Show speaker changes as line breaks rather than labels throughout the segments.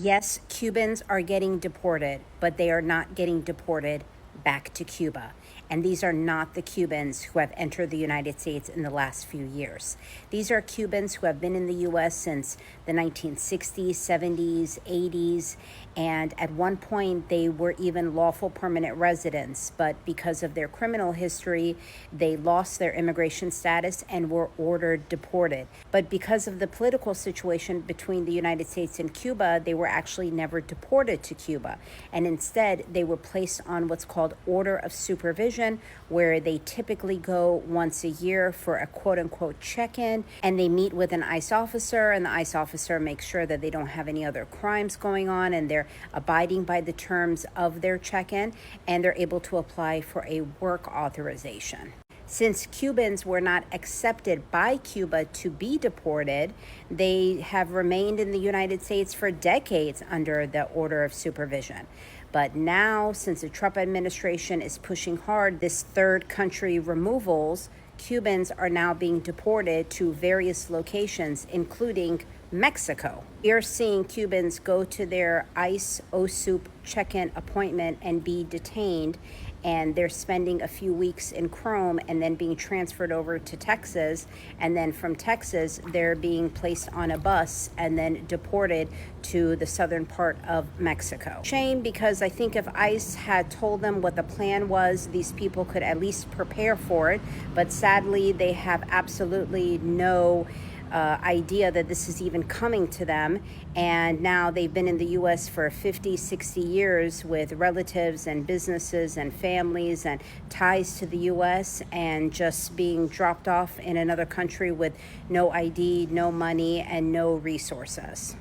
Yes, Cubans are getting deported, but they are not getting deported back to Cuba. And these are not the Cubans who have entered the United States in the last few years. These are Cubans who have been in the U.S. since the 1960s, 70s, 80s, and at one point they were even lawful permanent residents. But because of their criminal history, they lost their immigration status and were ordered deported. But because of the political situation between the United States and Cuba, they were actually never deported to Cuba. And instead, they were placed on what's called order of supervision, where they typically go once a year for a quote unquote check in. And they meet with an ICE officer, and the ICE officer makes sure that they don't have any other crimes going on and they're abiding by the terms of their check in, and they're able to apply for a work authorization. Since Cubans were not accepted by Cuba to be deported, they have remained in the United States for decades under the order of supervision. But now, since the Trump administration is pushing hard this third country removals, Cubans are now being deported to various locations, including Mexico. You're seeing Cubans go to their ICE OSUP check-in appointment and be detained, and they're spending a few weeks in Chrome and then being transferred over to Texas, and then from Texas they're being placed on a bus and then deported to the southern part of Mexico. Shame, because I think if ICE had told them what the plan was, these people could at least prepare for it, but sadly they have absolutely no idea that this is even coming to them. And now they've been in the U.S. for 50, 60 years with relatives and businesses and families and ties to the U.S., and just being dropped off in another country with no ID, no money, and no resources.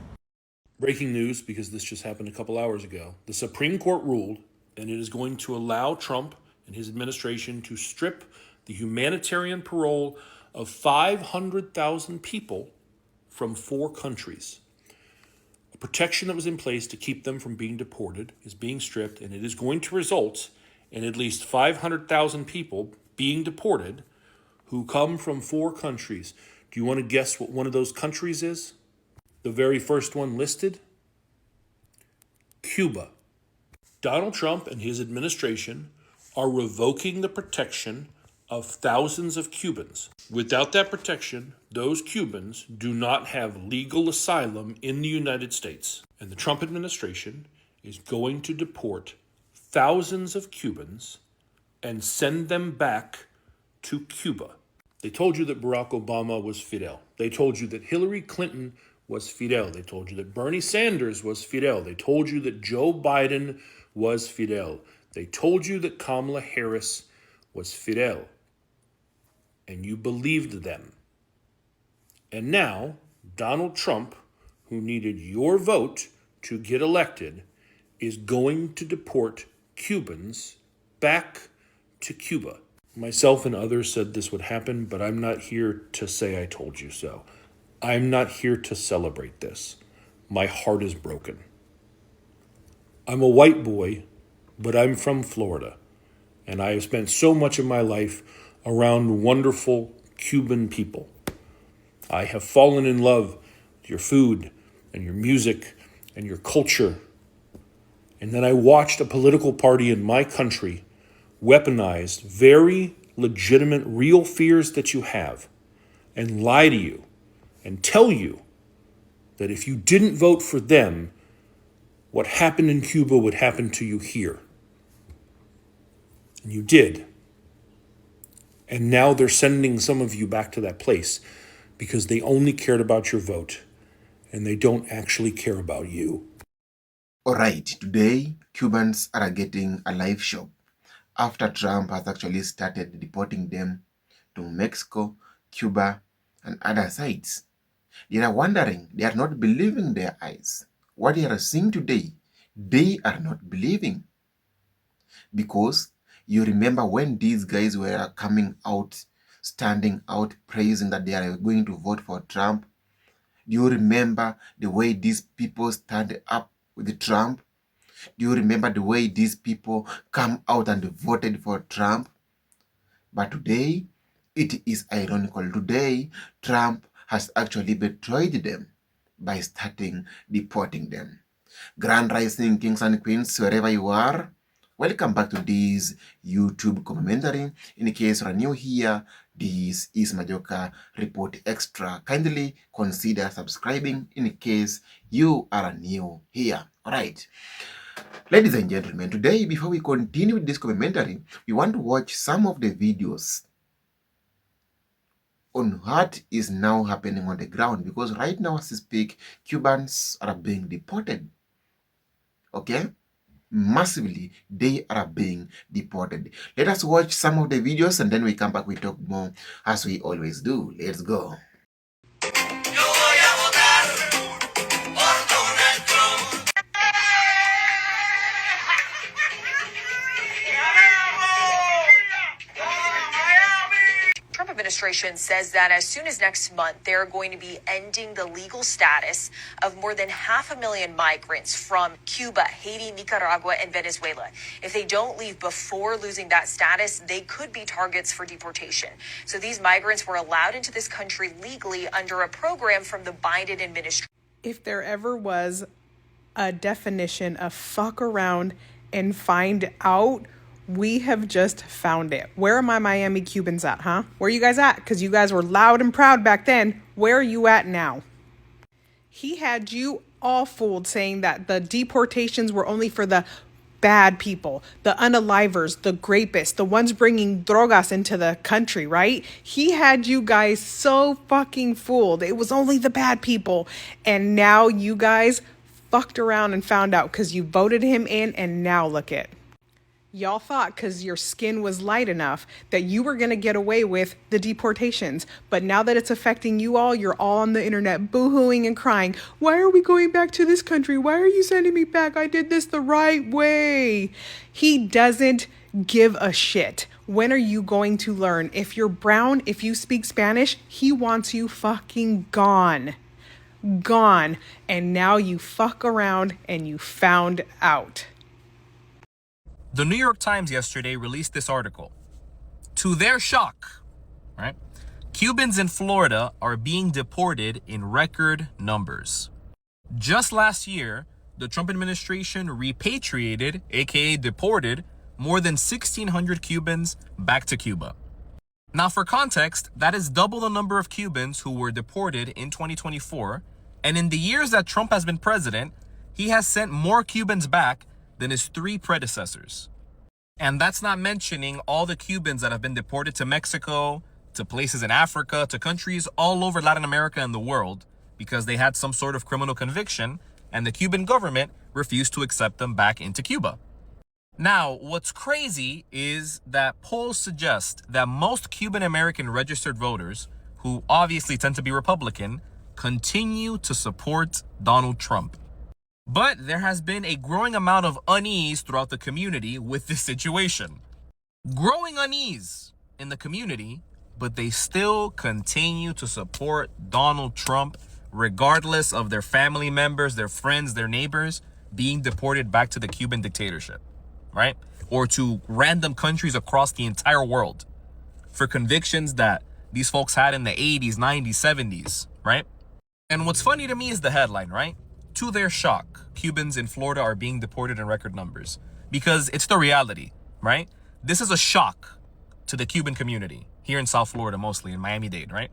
Breaking news, because this just happened a couple hours ago. The Supreme Court ruled, and it is going to allow Trump and his administration to strip the humanitarian parole of 500,000 people from 4 countries. A protection that was in place to keep them from being deported is being stripped, and it is going to result in at least 500,000 people being deported who come from 4 countries. Do you want to guess what one of those countries is? The very first one listed? Cuba. Donald Trump and his administration are revoking the protection of thousands of Cubans. Without that protection, those Cubans do not have legal asylum in the United States. And the Trump administration is going to deport thousands of Cubans and send them back to Cuba. They told you that Barack Obama was Fidel. They told you that Hillary Clinton was Fidel. They told you that Bernie Sanders was Fidel. They told you that Joe Biden was Fidel. They told you that Kamala Harris was Fidel. And you believed them. And now, Donald Trump, who needed your vote to get elected, is going to deport Cubans back to Cuba. Myself and others said this would happen, but I'm not here to say I told you so. I'm not here to celebrate this. My heart is broken. I'm a white boy, but I'm from Florida, and I have spent so much of my life around wonderful Cuban people. I have fallen in love with your food and your music and your culture. And then I watched a political party in my country weaponize very legitimate, real fears that you have and lie to you and tell you that if you didn't vote for them, what happened in Cuba would happen to you here. And you did. And now they're sending some of you back to that place because they only cared about your vote and they don't actually care about you.
All right, today Cubans are getting a live shock after Trump has actually started deporting them to Mexico, Cuba, and other sites. They are wondering, they are not believing their eyes. What they are seeing today, they are not believing. Because you remember when these guys were coming out, standing out, praising that they are going to vote for Trump? Do you remember the way these people stand up with Trump? Do you remember the way these people come out and voted for Trump? But today, it is ironical. Today, Trump has actually betrayed them by starting deporting them. Grand Rising Kings and Queens, wherever you are. Welcome back to this YouTube commentary. In case you are new here, this is Majoka Report Extra. Kindly consider subscribing in case you are new here. Alright. Ladies and gentlemen, today before we continue with this commentary, we want to watch some of the videos on what is now happening on the ground, because right now as we speak, Cubans are being deported. Okay? Massively, they are being deported. Let us watch some of the videos and then we come back, we talk more as we always do. Let's go.
Trump administration says that as soon as next month, they're going to be ending the legal status of more than 500,000 migrants from Cuba, Haiti, Nicaragua, and Venezuela. If they don't leave before losing that status, they could be targets for deportation. So these migrants were allowed into this country legally under a program from the Biden administration.
If there ever was a definition of fuck around and find out, we have just found it. Where are my Miami Cubans at, huh? Where are you guys at? Because you guys were loud and proud back then. Where are you at now? He had you all fooled saying that the deportations were only for the bad people, the unalivers, the grapists, the ones bringing drogas into the country, right? He had you guys so fucking fooled. It was only the bad people. And now you guys fucked around and found out because you voted him in, and now look it. Y'all thought because your skin was light enough that you were going to get away with the deportations. But now that it's affecting you all, you're all on the internet boo-hooing and crying. Why are we going back to this country? Why are you sending me back? I did this the right way. He doesn't give a shit. When are you going to learn? If you're brown, if you speak Spanish, he wants you fucking gone. Gone. And now you fuck around and you found out.
The New York Times yesterday released this article. To their shock, right? Cubans in Florida are being deported in record numbers. Just last year, the Trump administration repatriated, aka deported, more than 1,600 Cubans back to Cuba. Now, for context, that is double the number of Cubans who were deported in 2024. And in the years that Trump has been president, he has sent more Cubans back than his three predecessors. And that's not mentioning all the Cubans that have been deported to Mexico, to places in Africa, to countries all over Latin America and the world because they had some sort of criminal conviction and the Cuban government refused to accept them back into Cuba. Now, what's crazy is that polls suggest that most Cuban American registered voters, who obviously tend to be Republican, continue to support Donald Trump. But there has been a growing amount of unease throughout the community with this situation. Growing unease in the community, but they still continue to support Donald Trump regardless of their family members, their friends, their neighbors being deported back to the Cuban dictatorship, right? Or to random countries across the entire world for convictions that these folks had in the 80s, 90s, 70s, right? And what's funny to me is the headline, right? To their shock, Cubans in Florida are being deported in record numbers. Because it's the reality, right? This is a shock to the Cuban community here in South Florida, mostly in Miami-Dade, right?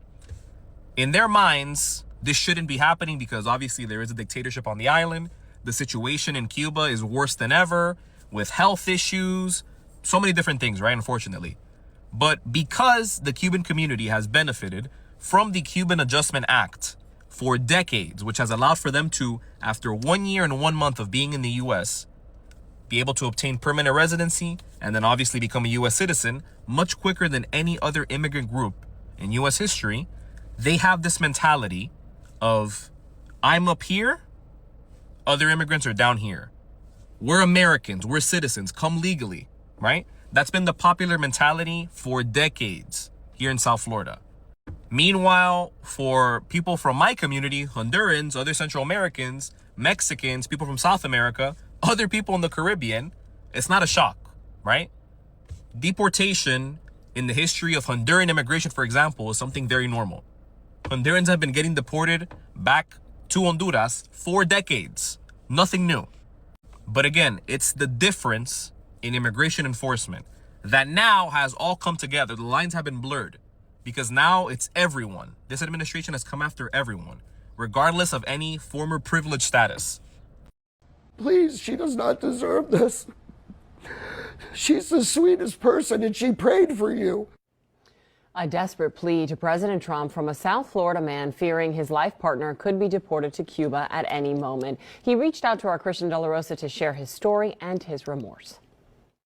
In their minds, this shouldn't be happening because obviously there is a dictatorship on the island. The situation in Cuba is worse than ever with health issues, so many different things, right? Unfortunately. But because the Cuban community has benefited from the Cuban Adjustment Act for decades, which has allowed for them to, after 1 year and 1 month of being in the U.S., be able to obtain permanent residency and then obviously become a U.S. citizen much quicker than any other immigrant group in U.S. history. They have this mentality of, I'm up here, other immigrants are down here. We're Americans, we're citizens, come legally, right? That's been the popular mentality for decades here in South Florida. Meanwhile, for people from my community, Hondurans, other Central Americans, Mexicans, people from South America, other people in the Caribbean, it's not a shock, right? Deportation in the history of Honduran immigration, for example, is something very normal. Hondurans have been getting deported back to Honduras for decades. Nothing new. But again, it's the difference in immigration enforcement that now has all come together. The lines have been blurred because now it's everyone. This administration has come after everyone, regardless of any former privileged status.
Please, she does not deserve this. She's the sweetest person, and she prayed for you.
A desperate plea to President Trump from a South Florida man fearing his life partner could be deported to Cuba at any moment. He reached out to our Christian De La Rosa to share his story and his remorse.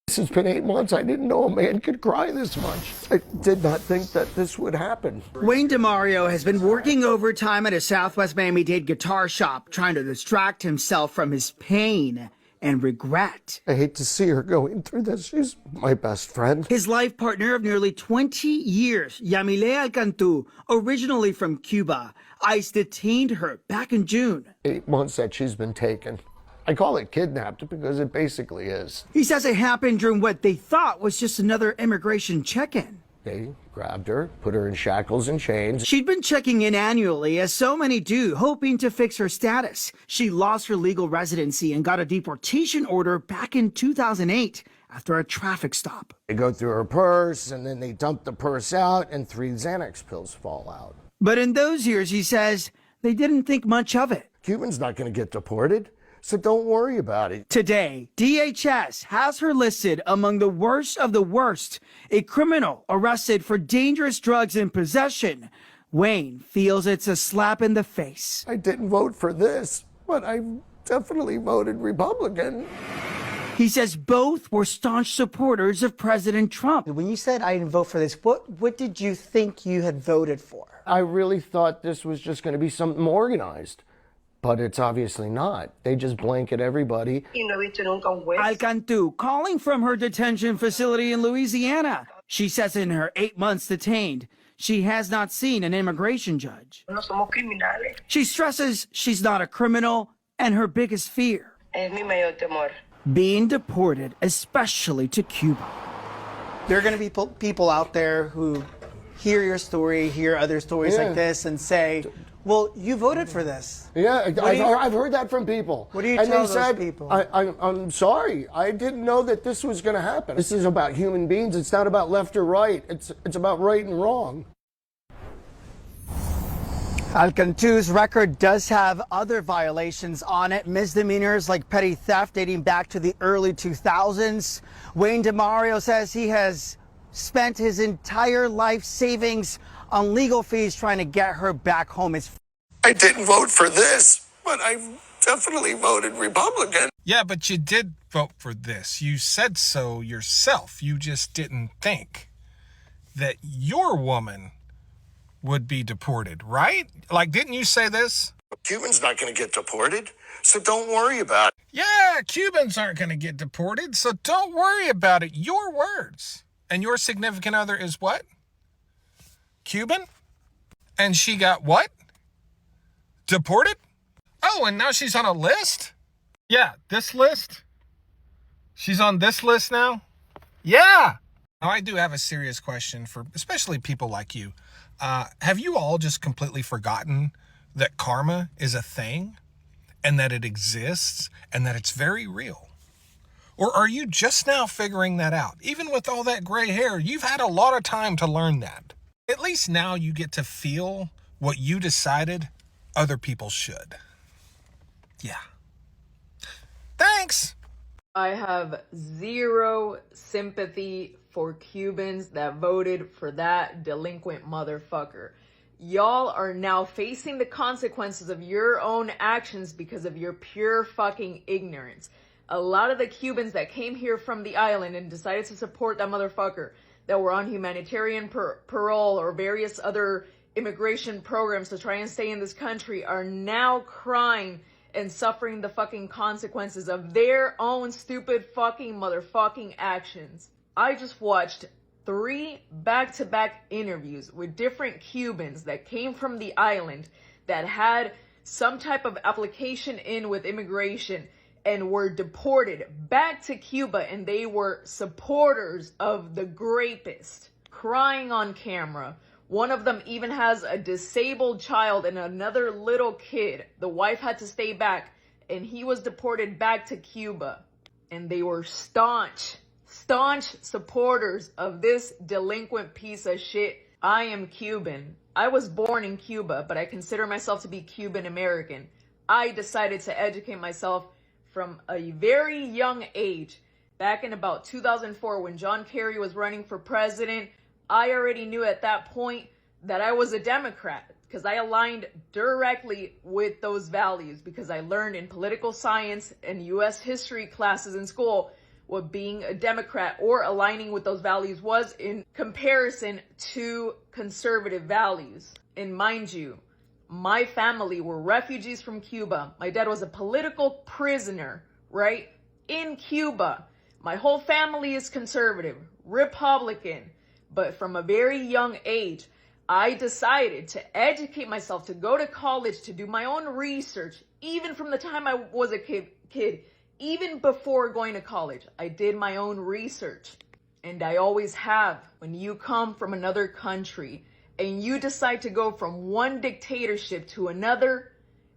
This has been 8 months. I didn't know a man could cry this much. I did not think that this would happen.
Wayne DeMario has been working overtime at a Southwest Miami-Dade guitar shop, trying to distract himself from his pain and regret.
I hate to see her going through this. She's my best friend.
His life partner of nearly 20 years, Yamile Alcantu, originally from Cuba, ICE detained her back in June.
8 months that she's been taken. I call it kidnapped because it basically is.
He says it happened during what they thought was just another immigration check-in.
They grabbed her, put her in shackles and chains.
She'd been checking in annually, as so many do, hoping to fix her status. She lost her legal residency and got a deportation order back in 2008 after a traffic stop.
They go through her purse, and then they dump the purse out, and 3 Xanax pills fall out.
But in those years, he says, they didn't think much of it.
Cuban's not going to get deported, so don't worry about it.
Today, DHS has her listed among the worst of the worst, a criminal arrested for dangerous drugs in possession. Wayne feels it's a slap in the face.
I didn't vote for this, but I definitely voted Republican.
He says both were staunch supporters of President Trump.
When you said I didn't vote for this, what did you think you had voted for?
I really thought this was just going to be something organized. But it's obviously not. They just blanket everybody.
Alcantu calling from her detention facility in Louisiana. She says in her 8 months detained, she has not seen an immigration judge. She stresses she's not a criminal and her biggest fear, being deported, especially to Cuba.
There are going to be people out there who hear your story, hear other stories like this, and say, well, you voted for this.
Yeah, I've heard that from people.
What do you
and
tell
they
those
said,
people?
I'm sorry. I didn't know that this was going to happen. This is about human beings. It's not about left or right. It's about right and wrong.
Alcantu's record does have other violations on it, misdemeanors like petty theft dating back to the early 2000s. Wayne DeMario says he has spent his entire life savings on legal fees trying to get her back home.
I didn't vote for this, but I definitely voted Republican.
Yeah, but you did vote for this. You said so yourself. You just didn't think that your woman would be deported, right? Like, didn't you say this?
Cuban's not going to get deported, so don't worry about it.
Yeah, Cubans aren't going to get deported, so don't worry about it. Your words. And your significant other is what? Cuban? And she got what? Deported? Oh, and now she's on a list? Yeah, this list? She's on this list now? Yeah. Now, I do have a serious question for especially people like you. Have you all just completely forgotten that karma is a thing and that it exists and that it's very real? Or are you just now figuring that out? Even with all that gray hair, you've had a lot of time to learn that. At least now you get to feel what you decided other people should. Yeah. Thanks.
I have zero sympathy for Cubans that voted for that delinquent motherfucker. Y'all are now facing the consequences of your own actions because of your pure fucking ignorance. A lot of the Cubans that came here from the island and decided to support that motherfucker, that were on humanitarian parole or various other immigration programs to try and stay in this country, are now crying and suffering the fucking consequences of their own stupid fucking motherfucking actions. I just watched 3 back-to-back interviews with different Cubans that came from the island that had some type of application in with immigration and were deported back to Cuba, and they were supporters of the rapist, crying on camera. One of them even has a disabled child and another little kid. The wife had to stay back and he was deported back to Cuba. And they were staunch supporters of this delinquent piece of shit. I am Cuban. I was born in Cuba, but I consider myself to be Cuban American. I decided to educate myself from a very young age. Back in about 2004, when John Kerry was running for president, I already knew at that point that I was a Democrat because I aligned directly with those values, because I learned in political science and U.S. history classes in school what being a Democrat or aligning with those values was in comparison to conservative values. And mind you, my family were refugees from Cuba. My dad was a political prisoner, right? In Cuba. My whole family is conservative, Republican. But from a very young age, I decided to educate myself, to go to college, to do my own research. Even from the time I was a kid, even before going to college, I did my own research. And I always have. When you come from another country and you decide to go from one dictatorship to another,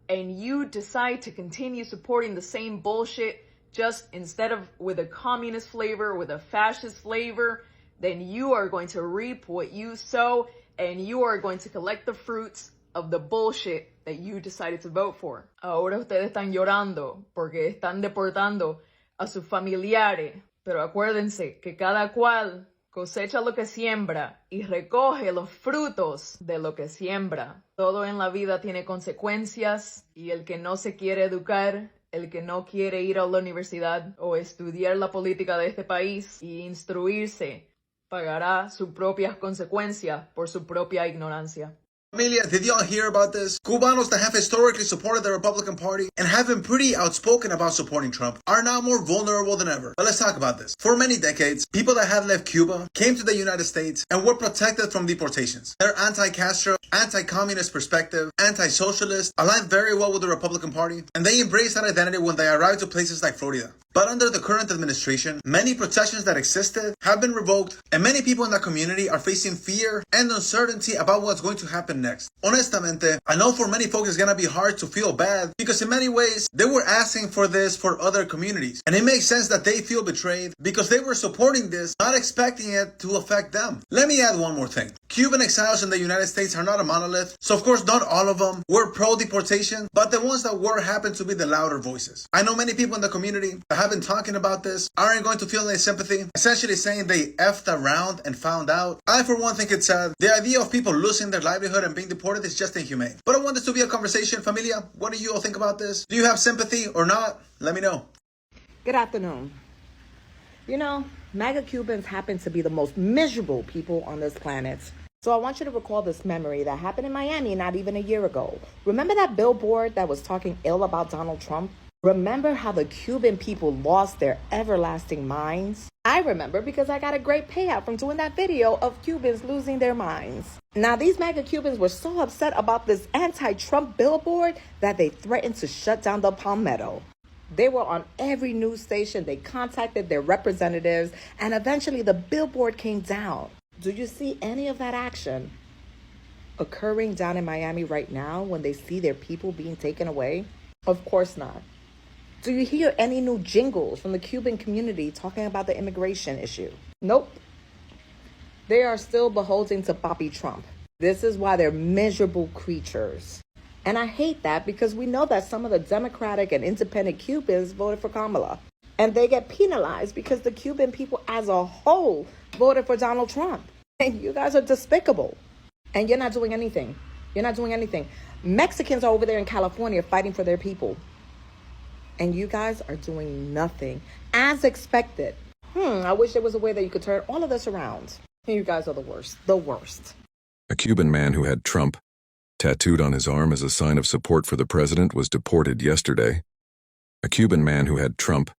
and you decide to continue supporting the same bullshit, just instead of with a communist flavor, with a fascist flavor, then you are going to reap what you sow, and you are going to collect the fruits of the bullshit that you decided to vote for. Ahora ustedes están llorando porque están deportando a sus familiares, pero acuérdense que cada cual cosecha lo que siembra y recoge los frutos de lo que siembra. Todo en la vida tiene consecuencias, y el que no se quiere educar, el que no quiere ir a la universidad o estudiar la política de este país y instruirse, pagará sus propias consecuencias por su propia ignorancia.
Familia, did y'all hear about this? Cubanos that have historically supported the Republican Party and have been pretty outspoken about supporting Trump are now more vulnerable than ever. But let's talk about this. For many decades, people that had left Cuba came to the United States and were protected from deportations. Their anti-Castro, anti-communist perspective, anti-socialist, aligned very well with the Republican Party, and they embraced that identity when they arrived to places like Florida. But under the current administration, many protections that existed have been revoked, and many people in that community are facing fear and uncertainty about what's going to happen next. Honestamente, I know for many folks it's gonna be hard to feel bad, because in many ways, they were asking for this for other communities. And it makes sense that they feel betrayed, because they were supporting this, not expecting it to affect them. Let me add one more thing. Cuban exiles in the United States are not a monolith, so of course not all of them were pro-deportation, but the ones that were happen to be the louder voices. I know many people in the community that have been talking about this aren't going to feel any sympathy, essentially saying they effed around and found out. I for one think it's sad. The idea of people losing their livelihood and being deported is just inhumane. But I want this to be a conversation. Familia, what do you all think about this? Do you have sympathy or not? Let me know.
Good afternoon. You know, MAGA Cubans happen to be the most miserable people on this planet. So I want you to recall this memory that happened in Miami not even a year ago. Remember that billboard that was talking ill about Donald Trump? Remember how the Cuban people lost their everlasting minds? I remember because I got a great payout from doing that video of Cubans losing their minds. Now, these MAGA Cubans were so upset about this anti-Trump billboard that they threatened to shut down the Palmetto. They were on every news station. They contacted their representatives, and eventually the billboard came down. Do you see any of that action occurring down in Miami right now when they see their people being taken away? Of course not. Do you hear any new jingles from the Cuban community talking about the immigration issue? Nope. They are still beholden to Bobby Trump. This is why they're miserable creatures. And I hate that, because we know that some of the Democratic and independent Cubans voted for Kamala. And they get penalized because the Cuban people as a whole voted for Donald Trump. And you guys are despicable. And you're not doing anything. You're not doing anything. Mexicans are over there in California fighting for their people. And you guys are doing nothing, as expected. I wish there was a way that you could turn all of this around. You guys are the worst. The worst.
A Cuban man who had Trump tattooed on his arm as a sign of support for the president was deported yesterday. A Cuban man who had Trump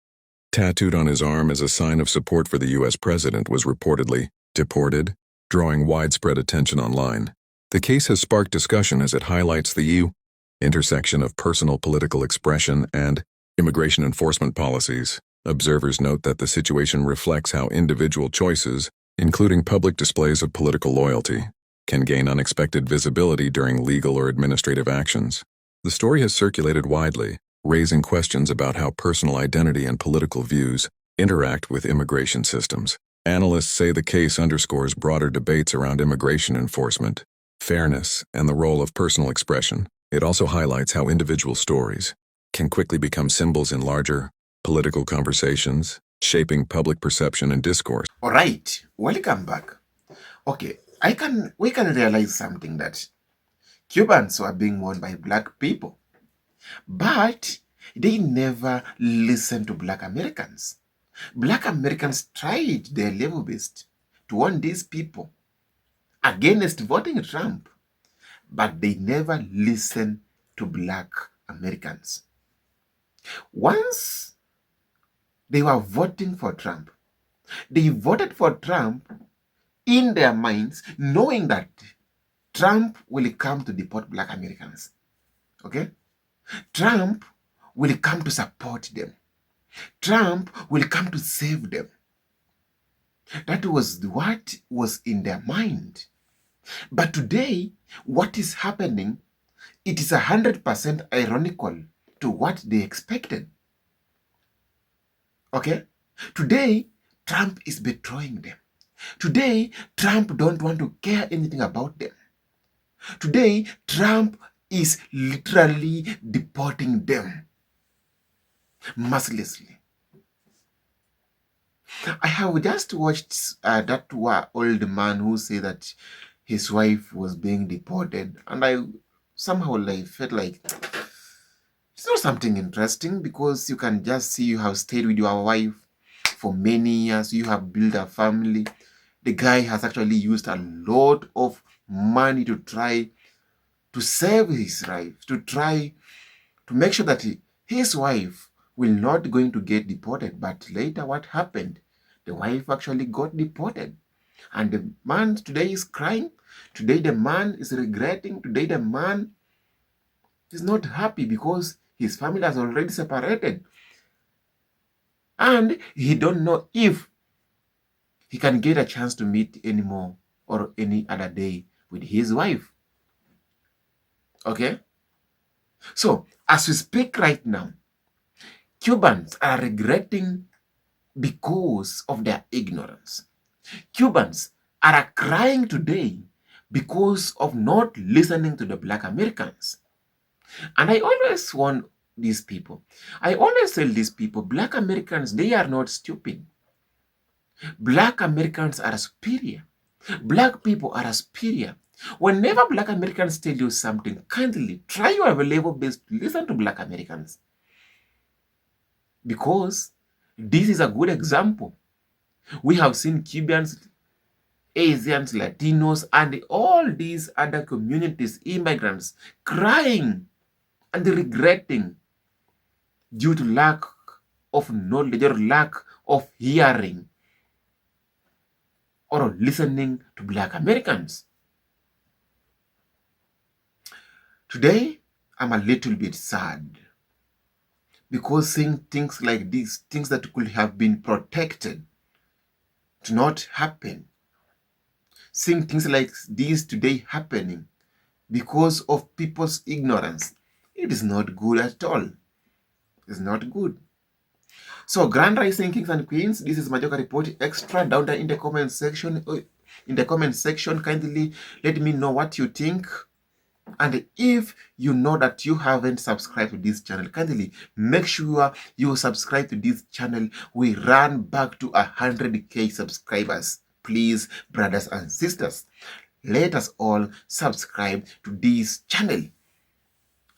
tattooed on his arm as a sign of support for the U.S. president was reportedly deported, drawing widespread attention online. The case has sparked discussion as it highlights the intersection of personal political expression and immigration enforcement policies. Observers note that the situation reflects how individual choices, including public displays of political loyalty, can gain unexpected visibility during legal or administrative actions. The story has circulated widely, raising questions about how personal identity and political views interact with immigration systems. Analysts say the case underscores broader debates around immigration enforcement, fairness, and the role of personal expression. It also highlights how individual stories can quickly become symbols in larger political conversations, shaping public perception and discourse.
All right, welcome back. Okay, we can realize something, that Cubans were being mourned by black people, but they never listened to black Americans. Black Americans tried their level best to warn these people against voting Trump, but they never listened to black Americans. Once they were voting for Trump, they voted for Trump in their minds, knowing that Trump will come to deport black Americans. Okay? Trump will come to support them. Trump will come to save them. That was what was in their mind. But today, what is happening, it is 100% ironical to what they expected. Okay? Today, Trump is betraying them. Today, Trump don't want to care anything about them. Today, Trump is literally deporting them mercilessly. I have just watched that old man who said that his wife was being deported, and I somehow felt like it's not something interesting, because you can just see you have stayed with your wife for many years, you have built a family. The guy has actually used a lot of money to try to save his wife, to try to make sure that his wife will not going to get deported. But later, what happened? The wife actually got deported. And the man today is crying. Today the man is regretting. Today the man is not happy because his family has already separated. And he don't know if he can get a chance to meet anymore or any other day with his wife. Okay? So, as we speak right now, Cubans are regretting because of their ignorance. Cubans are crying today because of not listening to the black Americans. And I always warn these people, I always tell these people, black Americans, they are not stupid. Black Americans are superior. Black people are superior. Whenever black Americans tell you something, kindly try your level best to listen to black Americans. Because this is a good example. We have seen Cubans, Asians, Latinos, and all these other communities, immigrants, crying and regretting due to lack of knowledge or lack of hearing or listening to black Americans. Today, I'm a little bit sad because seeing things like this, things that could have been protected, to not happen. Seeing things like this today happening because of people's ignorance, it is not good at all. It's not good. So, Grand Rising Kings and Queens, this is Majoka Report Extra. Down there in the comment section, kindly let me know what you think. And if you know that you haven't subscribed to this channel, kindly make sure you subscribe to this channel. We run back to 100k subscribers. Please, brothers and sisters, let us all subscribe to this channel.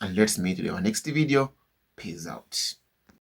And let's meet in our next video. Peace out.